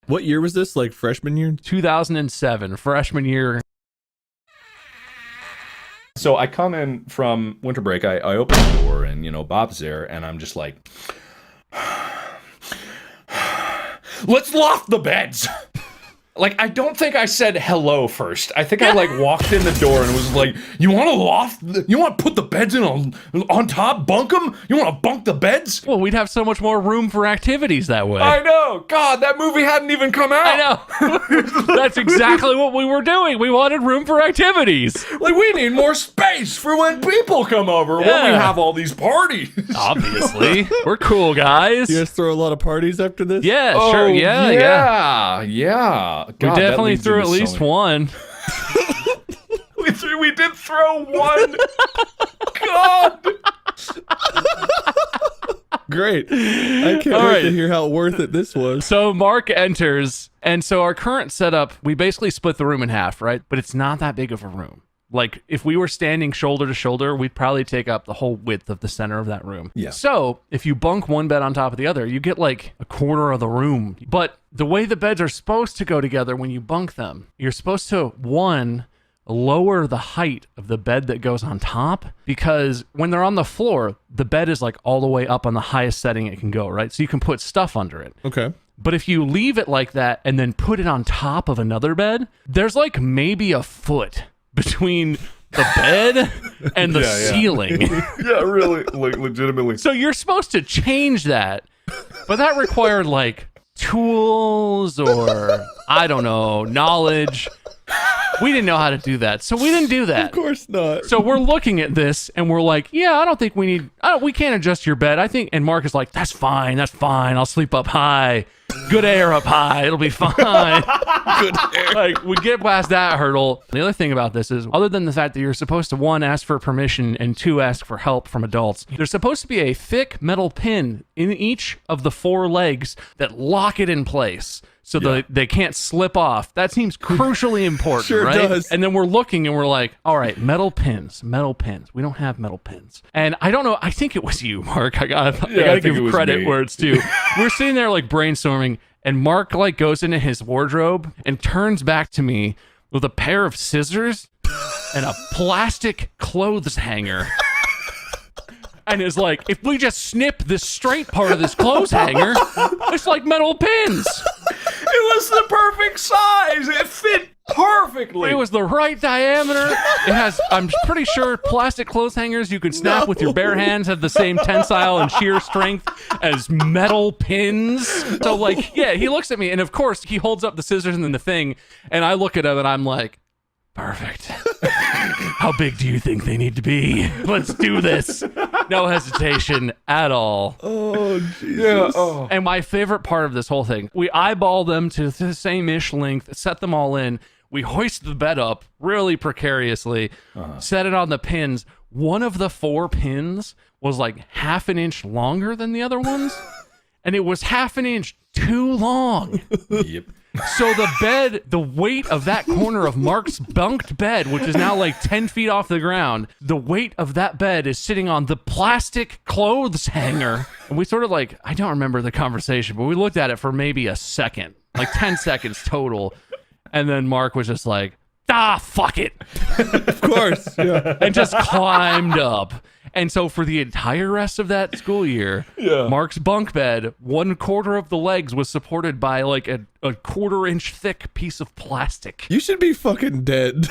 What year was this? Like freshman year? 2007, freshman year. So I come in from winter break. I open the door and, Bob's there. And I'm just like, let's loft the beds. Like, I don't think I said hello first. I think I walked in the door and was like, you want to loft? You want to put the beds in on top? Bunk them? You want to bunk the beds? Well, we'd have so much more room for activities that way. I know. God, that movie hadn't even come out. I know. That's exactly what we were doing. We wanted room for activities. Like, we need more space for when people come over, when we have all these parties. Obviously. We're cool guys. You guys throw a lot of parties after this? Yeah, sure. Yeah. God, we definitely threw at least one. we did throw one. God. Great. I can't wait to hear how worth it this was. So Mark enters, and so our current setup, we basically split the room in half, right? But it's not that big of a room. Like, if we were standing shoulder to shoulder, we'd probably take up the whole width of the center of that room. Yeah. So, if you bunk one bed on top of the other, you get like a quarter of the room. But the way the beds are supposed to go together when you bunk them, you're supposed to, lower the height of the bed that goes on top, because when they're on the floor, the bed is like all the way up on the highest setting it can go, right? So you can put stuff under it. Okay. But if you leave it like that and then put it on top of another bed, there's like maybe a foot between the bed and the ceiling. Yeah, really, like legitimately. So you're supposed to change that, but that required like tools or, I don't know, knowledge. We didn't know how to do that, so we didn't do that. Of course not. So we're looking at this and we're like, yeah, I don't think we can't adjust your bed. I think, and Mark is like, that's fine. I'll sleep up high. Good air up high. It'll be fine. Good air. Like, we get past that hurdle. The other thing about this is, other than the fact that you're supposed to, 1, ask for permission, and 2, ask for help from adults, there's supposed to be a thick metal pin in each of the 4 legs that lock it in place, so that they can't slip off. That seems crucially important, Sure right? does. And then we're looking and we're like, all right, metal pins. We don't have metal pins. And I don't know, I think it was you, Mark. I gotta give credit where it's due. We're sitting there like brainstorming, and Mark like goes into his wardrobe and turns back to me with a pair of scissors and a plastic clothes hanger. And is like, if we just snip this straight part of this clothes hanger, it's like metal pins. It was the perfect size. It fit perfectly. It was the right diameter. It has, I'm pretty sure, plastic clothes hangers you can snap with your bare hands have the same tensile and shear strength as metal pins. So like, yeah, he looks at me, and of course he holds up the scissors and then the thing, and I look at him and I'm like, perfect. How big do you think they need to be? Let's do this. No hesitation at all. Oh, Jesus. Yeah. Oh. And my favorite part of this whole thing, we eyeball them to the same-ish length, set them all in. We hoist the bed up really precariously, set it on the pins. One of the 4 pins was like half an inch longer than the other ones, and it was half an inch too long. Yep. So the bed, the weight of that corner of Mark's bunked bed, which is now like 10 feet off the ground, the weight of that bed is sitting on the plastic clothes hanger. And we sort of like, I don't remember the conversation, but we looked at it for maybe a second, like 10 seconds total. And then Mark was just like, fuck it. Of course. Yeah. And just climbed up. And so for the entire rest of that school year, Mark's bunk bed, 1/4 of the legs was supported by like a 1/4 inch thick piece of plastic. You should be fucking dead.